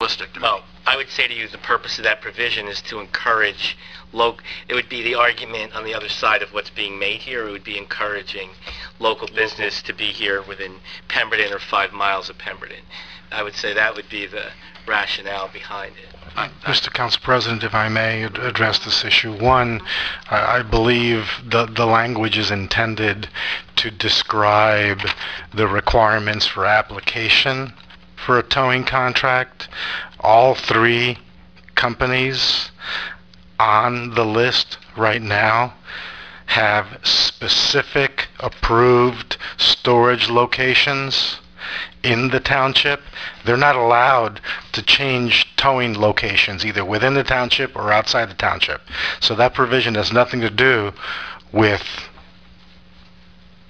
realistic to me. Well, I would say to you the purpose of that provision is to encourage it would be the argument on the other side of what's being made here. It would be encouraging local business to be here within Pemberton or 5 miles of Pemberton. I would say that would be the rationale behind it. Mr. Council President, if I may address this issue. One, I believe the language is intended to describe the requirements for application for a towing contract. All 3 companies on the list right now have specific approved storage locations in the township. They're not allowed to change towing locations either within the township or outside the township. So that provision has nothing to do with,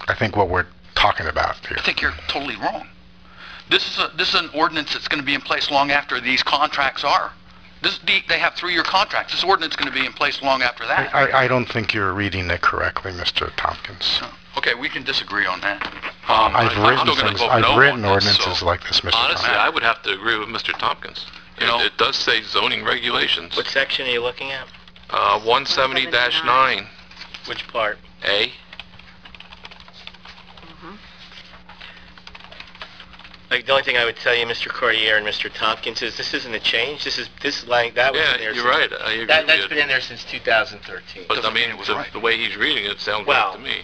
I think, what we're talking about here. I think you're totally wrong. This is an ordinance that's going to be in place long after these contracts are. They have 3-year contracts. This ordinance is going to be in place long after that. I don't think you're reading it correctly, Mr. Tompkins. Okay, we can disagree on that. I've written ordinances like this, Mr. Honestly, Tompkins. I would have to agree with Mr. Tompkins. It does say zoning regulations. What section are you looking at? 170-9. Which part? A. Like, the only thing I would tell you, Mr. Cordier and Mr. Tompkins, is this isn't a change. That was in there. You're right. I agree That's been in there since 2013. But I mean, the way he's reading it sounds right to me.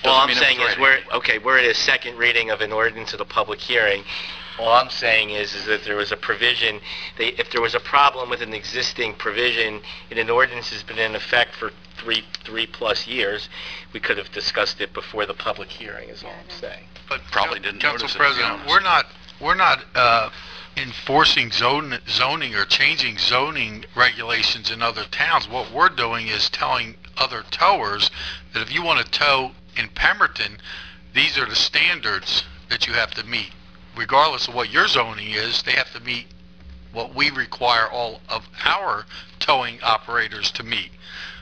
All I'm saying is we're at a second reading of an ordinance at a public hearing. All I'm saying is that there was a provision. If there was a problem with an existing provision in an ordinance that's been in effect for three plus years, we could have discussed it before the public hearing. Is all I'm saying. But probably didn't Council notice President, we're not enforcing zoning or changing zoning regulations in other towns. What we're doing is telling other towers that if you want to tow in Pemberton, these are the standards that you have to meet. Regardless of what your zoning is, they have to meet what we require all of our towing operators to meet.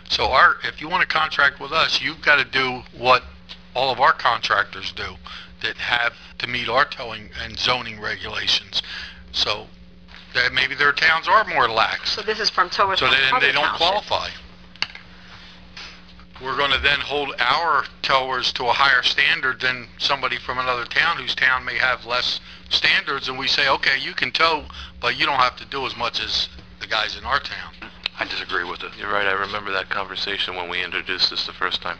So if you want to contract with us, you've got to do what all of our contractors do that have to meet our towing and zoning regulations. So that maybe their towns are more lax. So this is from towers so from then other they don't townships. qualify. We're going to then hold our towers to a higher standard than somebody from another town whose town may have less standards, and we say, okay, you can tow, but you don't have to do as much as the guys in our town. I disagree with it. You're right. I remember that conversation when we introduced this the first time.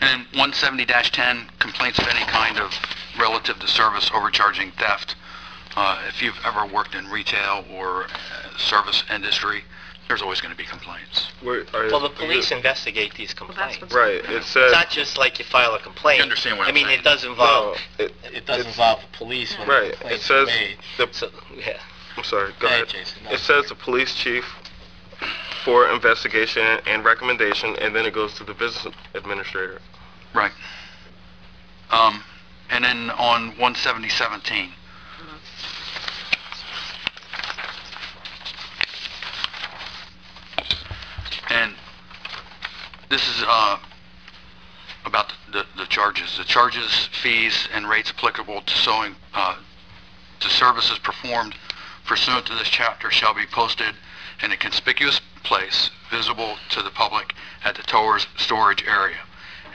And 170-10, complaints of any kind of relative to service, overcharging, theft. If you've ever worked in retail or service industry, there's always going to be complaints. Well, the police investigate these complaints. Right. It says It's not just like you file a complaint. You understand what I'm saying? It does involve. No, it does involve the police when right. the complaints It says are made. Yeah. I'm sorry. Go ahead. Jason. No. It says the police chief for investigation and recommendation, and then it goes to the business administrator. Right. And then on 170-17. And this is about the charges. The charges, fees, and rates applicable to to services performed pursuant to this chapter shall be posted in a conspicuous place visible to the public at the tower's storage area,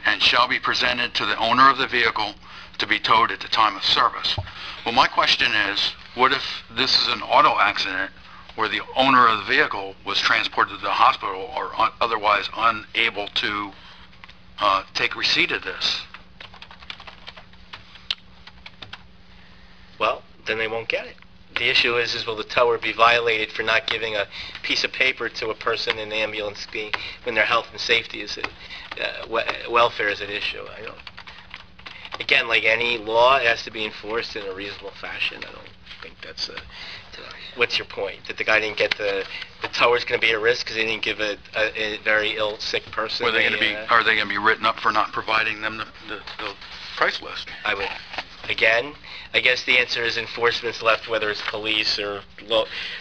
and shall be presented to the owner of the vehicle to be towed at the time of service. Well, my question is, what if this is an auto accident where the owner of the vehicle was transported to the hospital or otherwise unable to take receipt of this? Well, then they won't get it. The issue is will the tower be violated for not giving a piece of paper to a person in the ambulance when their health and safety is welfare is an issue? Again, like any law, it has to be enforced in a reasonable fashion. I don't think that's what's your point? That the guy didn't get the tower's going to be at risk because he didn't give a very ill, sick person? Are they going to be written up for not providing them the price list? Again, I guess the answer is enforcement's left, whether it's police or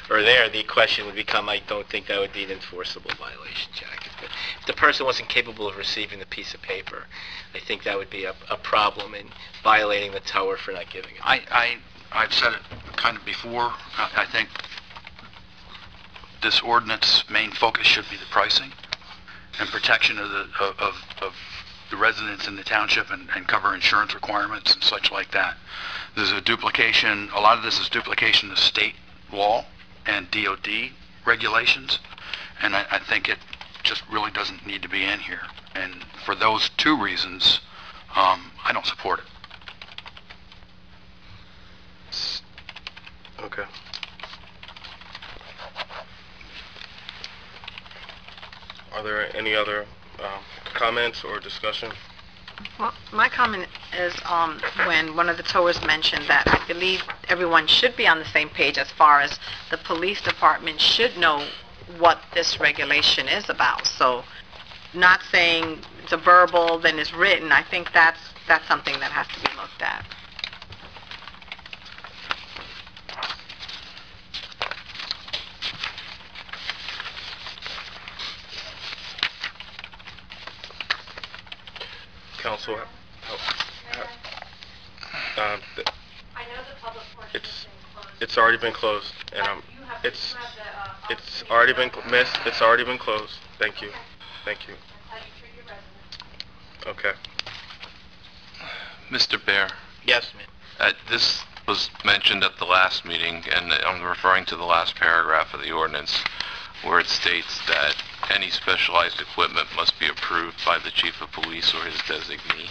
there. The question would become, I don't think that would be an enforceable violation, Jack. If the person wasn't capable of receiving the piece of paper, I think that would be a problem in violating the tower for not giving it. I I've said it kind of before. I think this ordinance main focus should be the pricing and protection of the residents in the township and cover insurance requirements and such like that. There's a duplication, a lot of this is duplication of state law and DOD regulations, and I think it just really doesn't need to be in here. And for those two reasons, I don't support it. Okay. Are there any other comments or discussion? Well, my comment is when one of the towers mentioned that I believe everyone should be on the same page as far as the police department should know what this regulation is about. So not saying it's a verbal, then it's written. I think that's something that has to be looked at. Council, I know the public portion has been closed. it's already been closed, and it's already been missed. It's already been closed. Thank you. Thank you. That's how you treat your residents. Okay. Mr. Bear, Yes, ma'am. this was mentioned at the last meeting, and I'm referring to the last paragraph of the ordinance, where it states that any specialized equipment must be approved by the chief of police or his designee.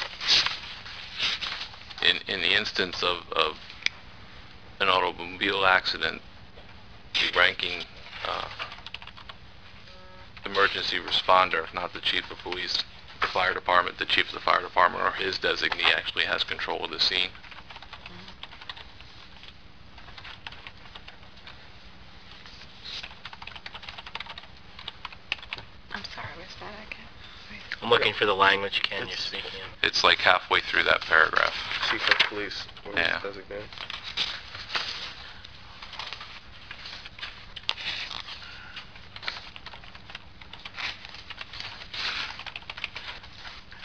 In the instance of an automobile accident, the ranking emergency responder, if not the chief of police, the fire department, the chief of the fire department or his designee actually has control of the scene. I'm sorry, where's that again? I'm looking for the language, Ken, you're speaking of. It's like halfway through that paragraph. Chief of police or Yeah. his designate.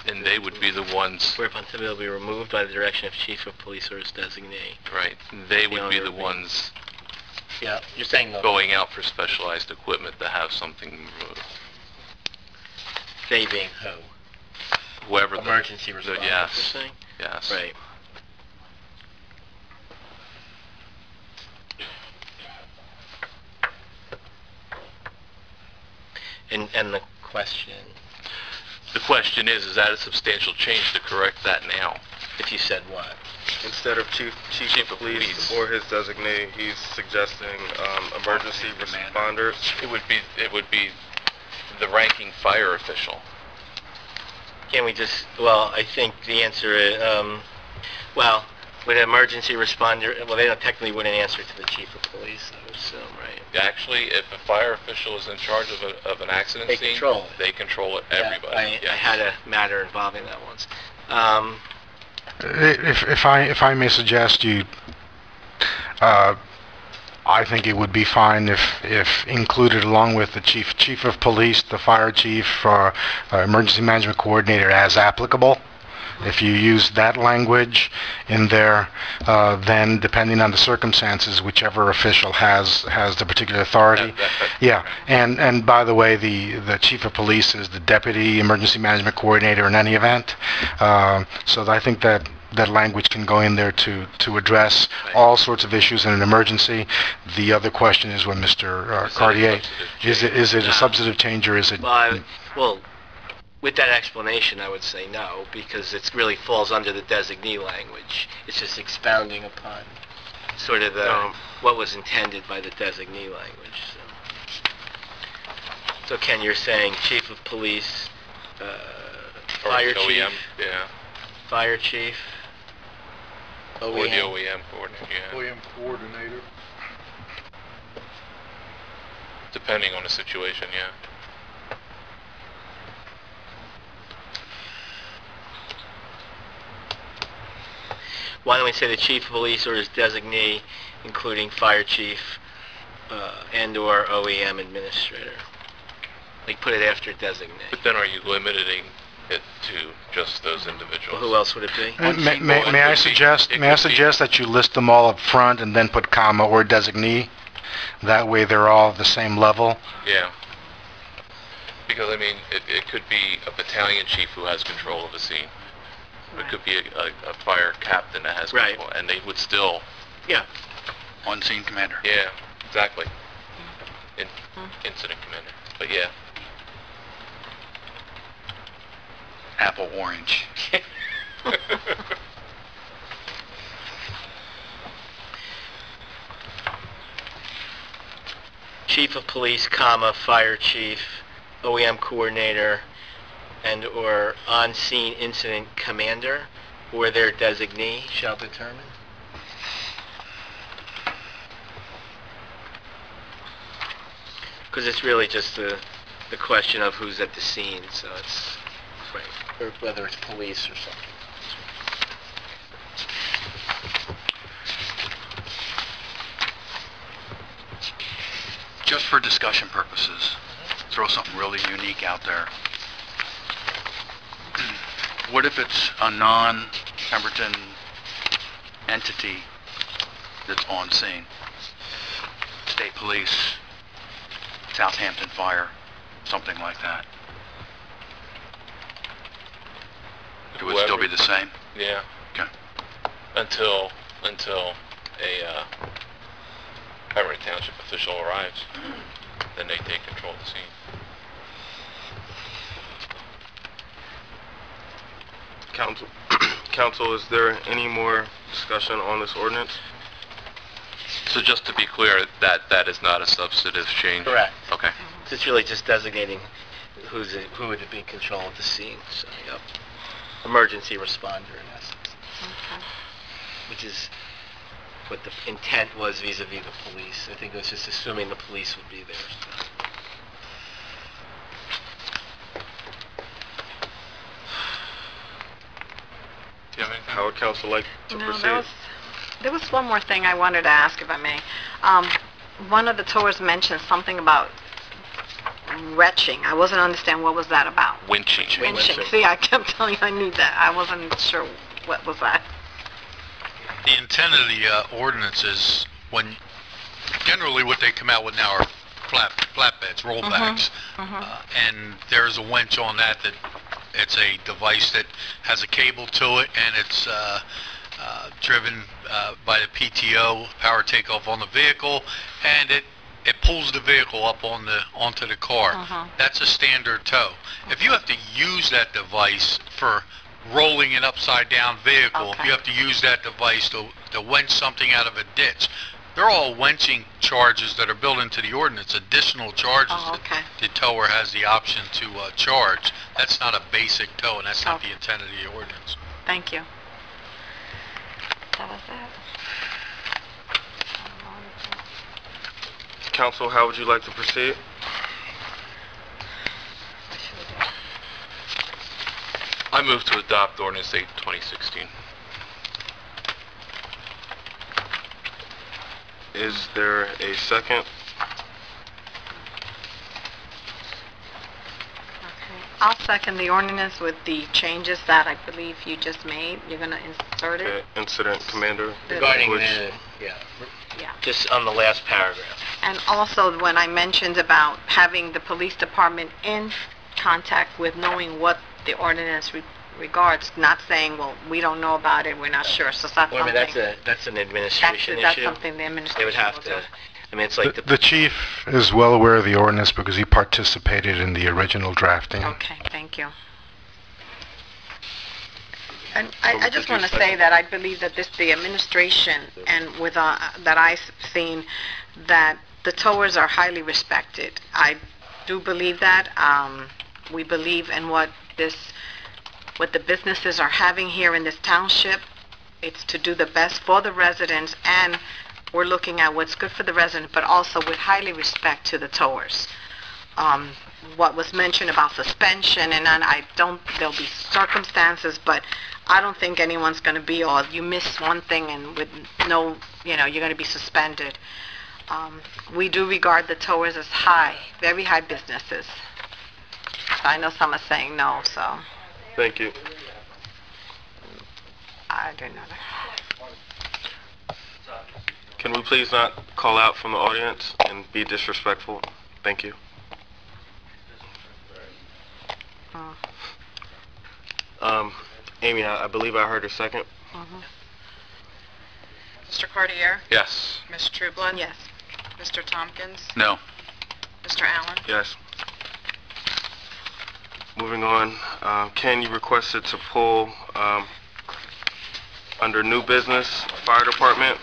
And they would be the ones, Whereupon somebody will be removed by the direction of chief of police or his designee. right, they would be owner the of the- ones Yeah, you're saying the... going out for specialized equipment to have something removed. They being who? Whoever the... Emergency responders, you're Yes, saying? yes. Right. And the question, The question is that a substantial change to correct that now? if you said what? Instead of chief of police or his designate, he's suggesting emergency responders. It would be the ranking fire official. Can we just, well, I think the answer is, well, with an emergency responder, well, they don't technically wouldn't answer to the chief of police, I would assume, right? Actually, if a fire official is in charge of an accident They scene, control it. they control it, everybody. Yeah, I had a matter involving that once. If I may suggest you, I think it would be fine if included along with the chief of police, the fire chief, emergency management coordinator as applicable. If you use that language in there, then depending on the circumstances, whichever official has the particular authority. Yeah, and by the way, the chief of police is the deputy emergency management coordinator in any event. So I think that language can go in there to address all sorts of issues in an emergency. The other question is when Mr. Cartier, is it a substantive change or is it? Well, with that explanation, I would say no, because it really falls under the designee language. It's just expounding upon sort of what was intended by the designee language. So Ken, you're saying chief of police, fire chief, OEM, yeah. fire chief, Or the OEM coordinator, yeah. OEM coordinator. Depending on the situation, yeah. Why don't we say the chief of police or his designee, including fire chief and/or OEM administrator? Like put it after designate. But then are you limiting it to just those individuals. Well, who else would it be? May I suggest that you list them all up front and then put comma or designee? That way they're all the same level. Yeah. Because, I mean, it could be a battalion chief who has control of a scene. It could be a fire captain that has control, Right. and they would still... Yeah. On-scene commander. Yeah, exactly. Incident commander. But yeah. Apple, orange. Chief of police, comma, fire chief, OEM coordinator, and or on-scene incident commander, or their designee shall determine. Because it's really just the question of who's at the scene, so it's, or whether it's police or something. Just for discussion purposes, throw something really unique out there. What if it's a non-Pemberton entity that's on scene? State Police, Southampton Fire, something like that. It would still be the same? Yeah. Okay. Until a Pemberton Township official arrives, then they take control of the scene. Council, is there any more discussion on this ordinance? So just to be clear, that is not a substantive change? Correct. Okay. It's really just designating who would be in control of the scene, so, yep. Emergency responder, in essence. Okay. Which is what the intent was vis-a-vis the police. I think it was just assuming the police would be there. So. Do you have anything? How would council like to proceed? There was one more thing I wanted to ask, if I may. One of the towers mentioned something about retching. I wasn't understanding what was that about. Winching. Winching. See, I kept telling you I need that. I wasn't sure what was that. The intent of the ordinance is when, generally what they come out with now are flatbeds, rollbacks. And there's a winch on that it's a device that has a cable to it, and it's driven by the PTO, power takeoff on the vehicle, and it pulls the vehicle up onto the car. That's a standard tow. If you have to use that device for rolling an upside down vehicle, if you have to use that device to winch something out of a ditch, they're all winching charges that are built into the ordinance, additional charges that the tower has the option to charge. That's not a basic tow, and that's not the intent of the ordinance. Thank you. That was it. Council, how would you like to proceed? I move to adopt ordinance 8, 2016. Is there a second? I'll second the ordinance with the changes that I believe you just made. You're going to insert it? Okay, incident commander. Regarding Which- Yeah. just on the last paragraph. And also, when I mentioned about having the police department in contact with knowing what the ordinance regards, not saying, well, we don't know about it, we're not sure, so that's Wait a something... minute, that's an administration That's issue? something the They administration would have will to, do. I mean, it's like The chief is well aware of the ordinance because he participated in the original drafting. Okay, thank you. And I just want to say that I believe that the administration and with, that I've seen, that the towers are highly respected. I do believe that. We believe in what the businesses are having here in this township. It's to do the best for the residents, and we're looking at what's good for the residents, but also with highly respect to the towers. What was mentioned about suspension, and there'll be circumstances, but I don't think anyone's going to be all, you miss one thing and with no, you're going to be suspended. We do regard the towers as very high businesses. So I know some are saying no, so. Thank you. I don't know. Can we please not call out from the audience and be disrespectful? Thank you. Amy, I believe I heard a second. Mr. Cartier? Yes. Ms. Trueblood? Yes. Mr. Tompkins? No. Mr. Allen? Yes. Moving on, Ken, you requested to pull under new business, fire department.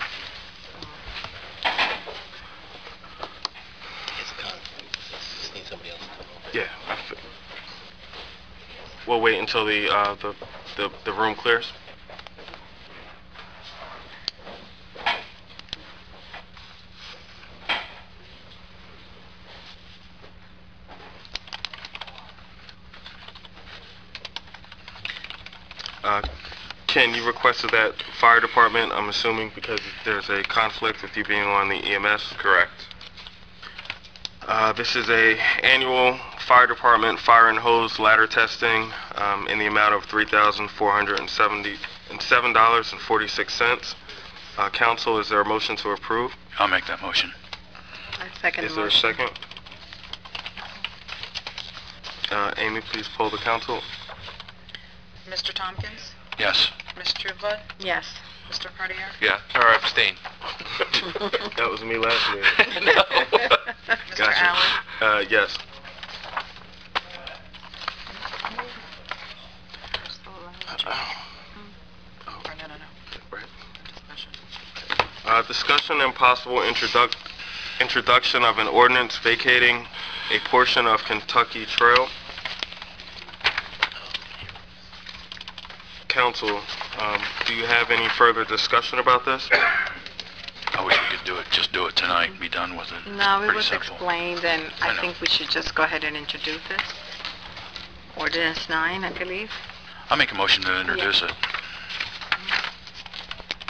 It's a conflict. Just need somebody else to come over. Yeah. We'll wait until the room clears. Ken, you requested that fire department, I'm assuming because there's a conflict with you being on the EMS? Correct. This is a annual fire department fire and hose ladder testing in the amount of $3,477.46. Council, is there a motion to approve? I'll make that motion. I second the Is there a motion. second? Amy, please poll the council. Mr. Tompkins? Yes. Ms. Trueblood? Yes. Mr. Cartier? Yeah, or abstain. That was me last meeting. Mr. Gotcha. Allen? Yes. Or no. Right. Discussion. Discussion and possible introduction of an ordinance vacating a portion of Kentucky Trail. Council, do you have any further discussion about this? I wish we could just do it tonight and be done with it. No, it Pretty was simple. explained, and I I know. think we should just go ahead and introduce it. Ordinance 9, I believe. I'll make a motion to introduce it.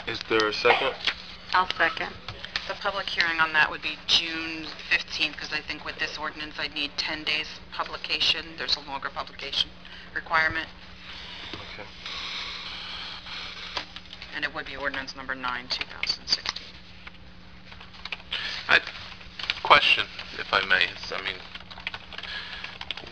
Is there a second? I'll second. The public hearing on that would be June 15th, because I think with this ordinance, I'd need 10 days publication. There's a longer publication requirement, Okay. and it would be ordinance number 9, 2016. Question, if I may.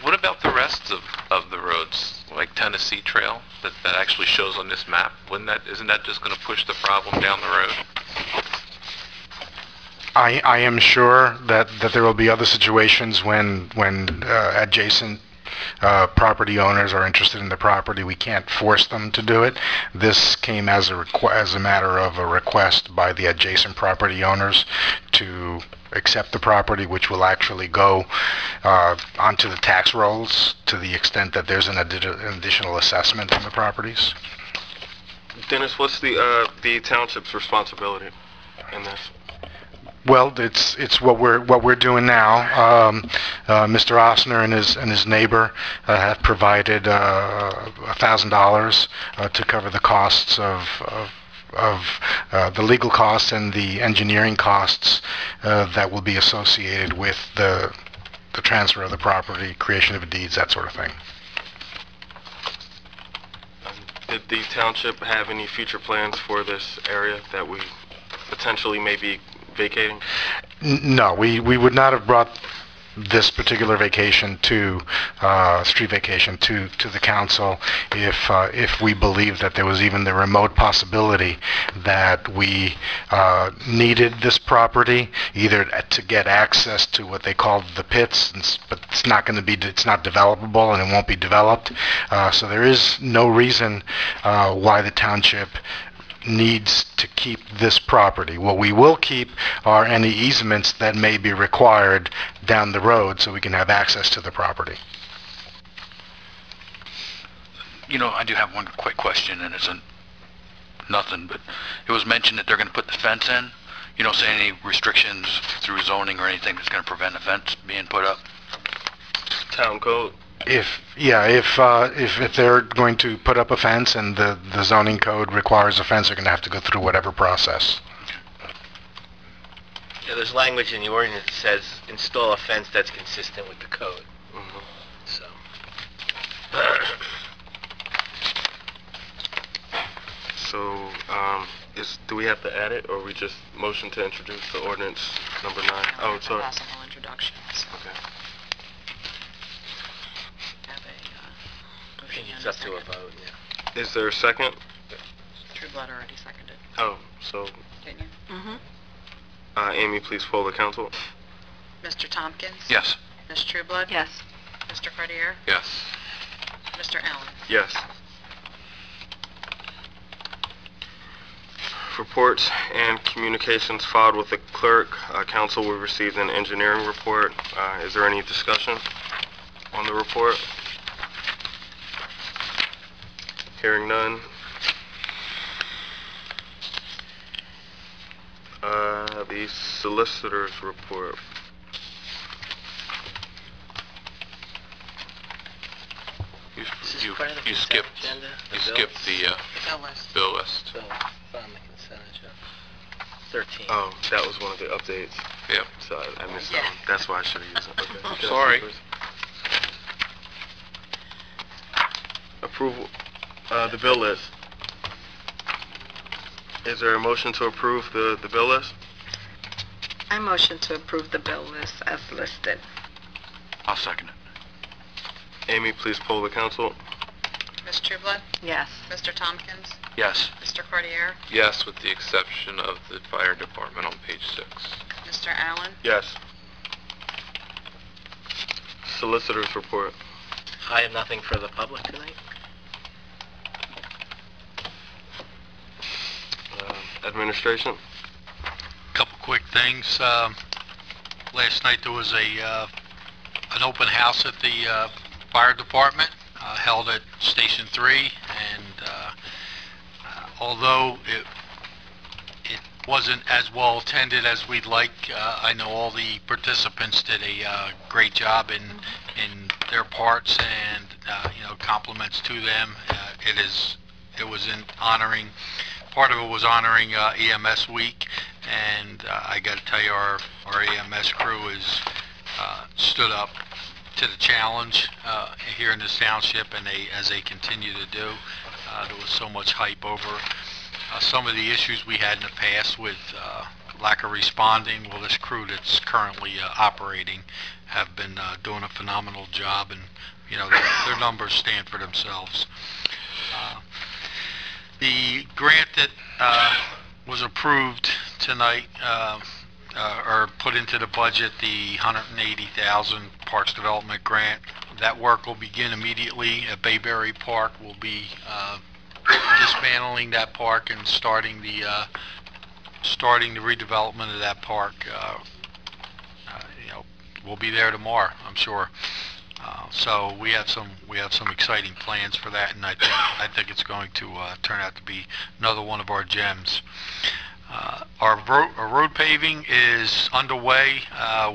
What about the rest of the roads, like Tennessee Trail, that actually shows on this map? Isn't that just going to push the problem down the road? I am sure that there will be other situations when adjacent property owners are interested in the property. We can't force them to do it. This came as a matter of a request by the adjacent property owners to accept the property, which will actually go onto the tax rolls to the extent that there's an additional assessment on the properties. Dennis, what's the township's responsibility in this? Well, it's what we're doing now. Mr. Osner and his neighbor have provided $1,000 to cover the costs of the legal costs and the engineering costs that will be associated with the transfer of the property, creation of deeds, that sort of thing. Did the township have any future plans for this area that we potentially may be vacating? No, we would not have brought this particular vacation street vacation to the council if we believed that there was even the remote possibility that we needed this property either to get access to what they call the pits, but it's not developable and it won't be developed. So there is no reason why the township needs to keep this property. What we will keep are any easements that may be required down the road so we can have access to the property. You know, I do have one quick question, and it's nothing, but it was mentioned that they're going to put the fence in. You don't say any restrictions through zoning or anything that's going to prevent a fence being put up? Town code? If they're going to put up a fence and the zoning code requires a fence, they're going to have to go through whatever process. Yeah, there's language in the ordinance that says install a fence that's consistent with the code. So. So, do we have to add it, or we just motion to introduce the ordinance number 9? Oh, sorry. Possible introductions. Okay. Have a, I think it's up to a vote, yeah. Is there a second? Trueblood already seconded, Oh, so, didn't you? Mm-hmm. Amy, please poll the council. Mr. Tompkins? Yes. Ms. Trueblood? Yes. Mr. Cartier? Yes. Mr. Allen? Yes. Reports and communications filed with the clerk. Council, we received an engineering report. Is there any discussion on the report? Hearing none. The solicitor's report. This is You part of the you consent skipped agenda? you The skipped the Bill list. bill list. bill on the consent agenda. 13. Oh, that was one of the updates. Yep. So I missed Yeah. that one. That's why I should have used it. Okay. Can I Sorry. see, please? Approval, the bill list. Is there a motion to approve the bill list? I motion to approve the bill list as listed. I'll second it. Amy, please poll the council. Ms. Trueblood? Yes. Mr. Tompkins? Yes. Mr. Cartier? Yes, with the exception of the fire department on page 6. Mr. Allen? Yes. Solicitor's report. I have nothing for the public tonight. Administration. Couple quick things. Last night there was an open house at the fire department held at Station 3, and although it wasn't as well attended as we'd like, I know all the participants did a great job in their parts, and compliments to them. It was in honoring. Part of it was honoring EMS Week, and I got to tell you, our EMS crew has stood up to the challenge here in this township, and as they continue to do. There was so much hype over some of the issues we had in the past with lack of responding. Well, this crew that's currently operating have been doing a phenomenal job, and their numbers stand for themselves. The grant that was approved tonight, or put into the budget, the $180,000 Parks Development Grant, that work will begin immediately at Bayberry Park. We'll be dismantling that park and starting the redevelopment of that park. We'll be there tomorrow, I'm sure. So we have some exciting plans for that, and I think it's going to turn out to be another one of our gems. Our road paving is underway.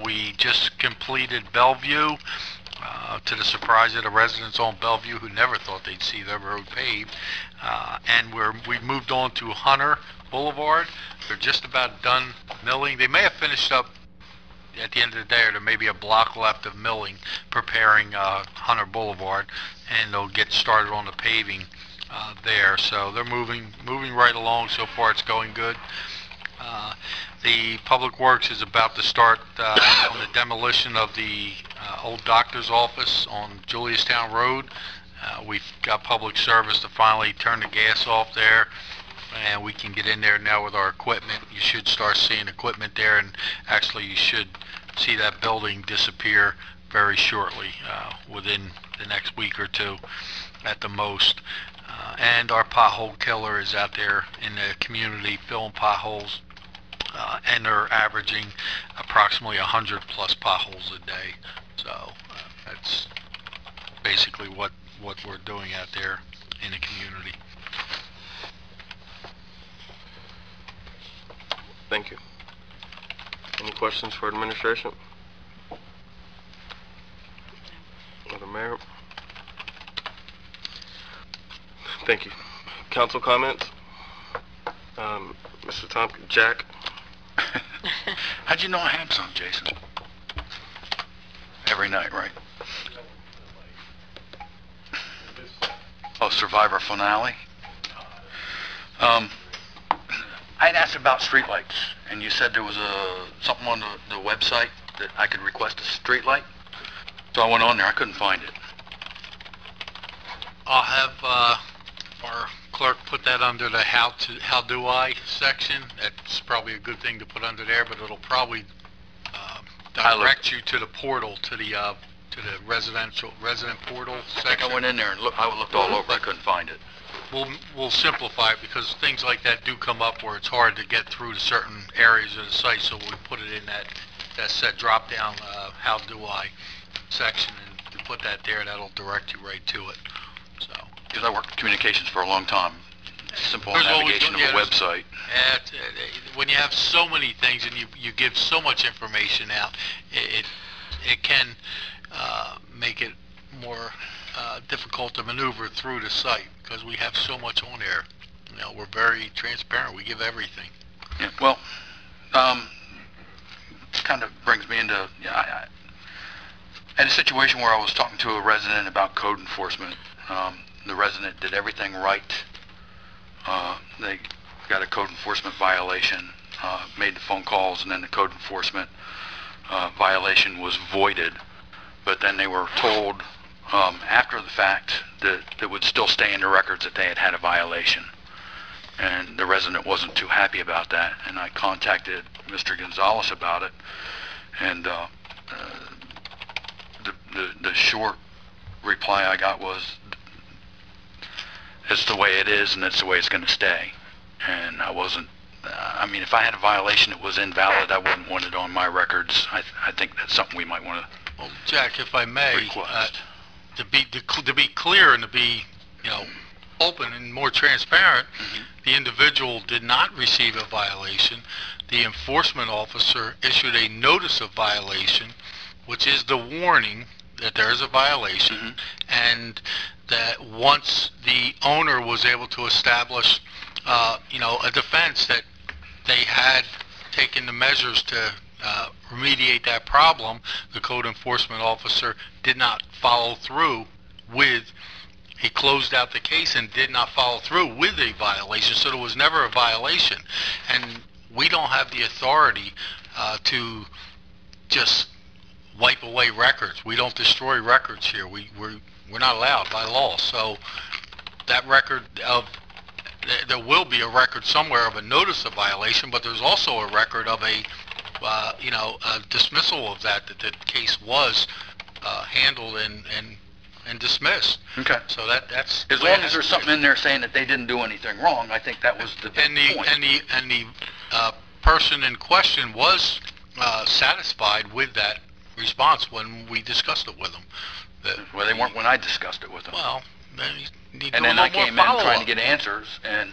We just completed Bellevue, to the surprise of the residents on Bellevue who never thought they'd see their road paved. And we've moved on to Hunter Boulevard. They're just about done milling. They may have finished up at the end of the day, or there may be a block left of milling, preparing Hunter Boulevard, and they'll get started on the paving there. So they're moving right along. So far, it's going good. The Public Works is about to start on the demolition of the old doctor's office on Juliustown Road. We've got public service to finally turn the gas off there, and we can get in there now with our equipment. You should start seeing equipment there, and actually you should see that building disappear very shortly, within the next week or two at the most. And our pothole killer is out there in the community filling potholes, and they're averaging approximately 100 plus potholes a day. So that's basically what we're doing out there in the community. Thank you. Any questions for administration? Or the mayor? Thank you. Council comments? Mr. Tompkins, Jack? How'd you know I have some, Jason? Every night, right? Oh, Survivor finale? I'd asked about streetlights, and you said there was something on the website that I could request a streetlight. So I went on there, I couldn't find it. I'll have our clerk put that under the how do I section. That's probably a good thing to put under there, but it'll probably direct you to the portal, to the resident portal I section. went in there and I looked all over, I couldn't find it. We'll simplify it, because things like that do come up where it's hard to get through to certain areas of the site, so we put it in that set drop down how do I section, and you put that there, that'll direct you right to it. So Because I worked in communications for a long time. Simple There's always- navigation of yeah, a there's- website. when you have so many things and you give so much information out, it can make it more difficult to maneuver through the site, because we have so much on there. You know, we're very transparent. We give everything. Yeah, well, kind of brings me into, I had a situation where I was talking to a resident about code enforcement. The resident did everything right. They got a code enforcement violation, made the phone calls, and then the code enforcement violation was voided. But then they were told after the fact that it would still stay in the records that they had had a violation. And the resident wasn't too happy about that, and I contacted Mr. Gonzalez about it, and the short reply I got was, it's the way it is and it's the way it's going to stay. And I wasn't, I mean, if I had a violation that was invalid, I wouldn't want it on my records. I think that's something we might want to Well, Jack, if I may, request. to be clear and to be, open and more transparent, the individual did not receive a violation. The enforcement officer issued a notice of violation, which is the warning that there is a violation, and that once the owner was able to establish, a defense that they had taken the measures to remediate that problem, the code enforcement officer did not follow through with, he closed out the case and did not follow through with a violation, so there was never a violation. And we don't have the authority to just wipe away records. We don't destroy records here. We're not allowed by law. So that record there will be a record somewhere of a notice of violation, but there's also a record of a dismissal of that the case was handled and dismissed. Okay. So that's As long as there's something in there saying that they didn't do anything wrong, I think that was the big point. And the person in question was satisfied with that response when we discussed it with them. Well, they weren't when I discussed it with them. Well, then you need to And do a then I little more came in trying to follow-up. get answers, and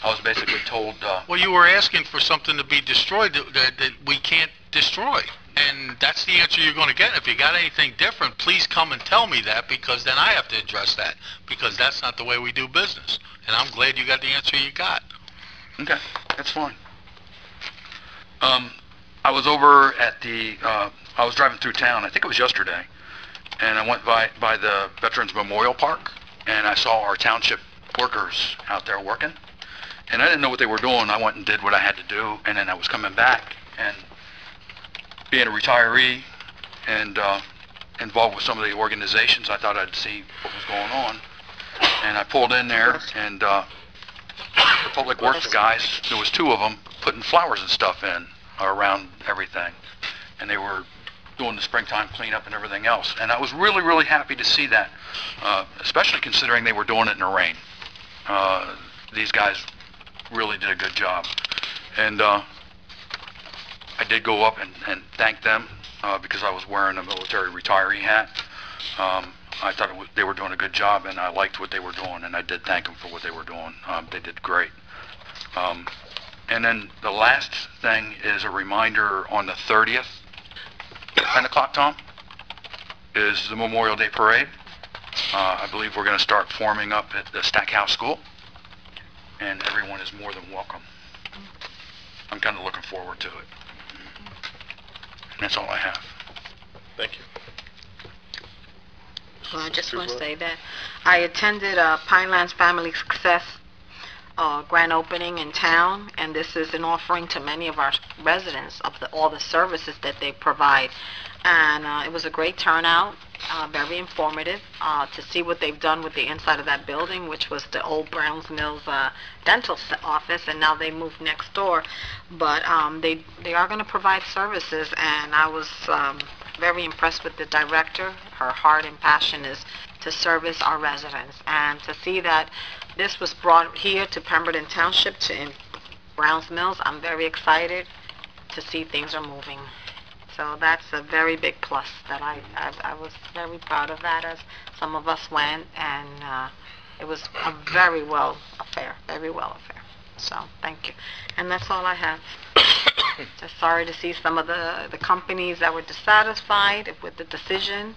I was basically told, Well, you were asking for something to be destroyed that we can't destroy. And that's the answer you're going to get. If you got anything different, please come and tell me that, because then I have to address that, because that's not the way we do business. And I'm glad you got the answer you got. okay, that's fine. I was over at I was driving through town, I think it was yesterday, and I went by the Veterans Memorial Park, and I saw our township workers out there working, and I didn't know what they were doing. I went and did what I had to do, and then I was coming back, and being a retiree and involved with some of the organizations, I thought I'd see what was going on, and I pulled in there, and the public works guys, there was two of them, putting flowers and stuff in around everything, and they were doing the springtime cleanup and everything else, and I was really, really happy to see that, especially considering they were doing it in the rain. These guys really did a good job, and I did go up and thank them because I was wearing a military retiree hat. I thought they were doing a good job, and I liked what they were doing, and I did thank them for what they were doing. They did great. And then the last thing is a reminder on the 30th, 10 o'clock, Tom, is the Memorial Day Parade. I believe we're going to start forming up at the Stackhouse School, and everyone is more than welcome. I'm kind of looking forward to it. And that's all I have. Thank you. Well, I just want to say that I attended Pinelands Family Success grand opening in town, and this is an offering to many of our residents of all the services that they provide. And it was a great turnout, very informative, to see what they've done with the inside of that building, which was the old Browns Mills dental office, and now they moved next door. But they are going to provide services, and I was very impressed with the director. Her heart and passion is to service our residents, and to see that this was brought here to Pemberton Township, in Browns Mills, I'm very excited to see things are moving. So that's a very big plus that I was very proud of that, as some of us went, and it was a very well affair. So thank you. And that's all I have. Just sorry to see some of the companies that were dissatisfied with the decision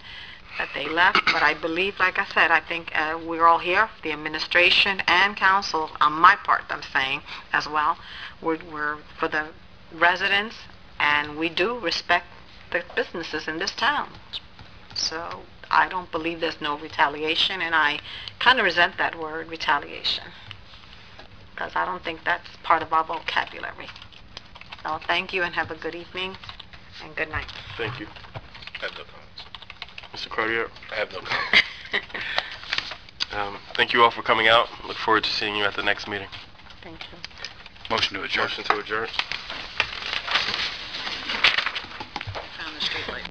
that they left, but I believe, like I said, I think we're all here, the administration and council, on my part, I'm saying, as well. We're for the residents, and we do respect the businesses in this town. So I don't believe there's no retaliation, and I kind of resent that word, retaliation, because I don't think that's part of our vocabulary. So thank you, and have a good evening, and good night. Thank you. I have no comments. Mr. Cartier? I have no comments. Thank you all for coming out. Look forward to seeing you at the next meeting. Thank you. Motion to adjourn. Motion to adjourn. Found the streetlight.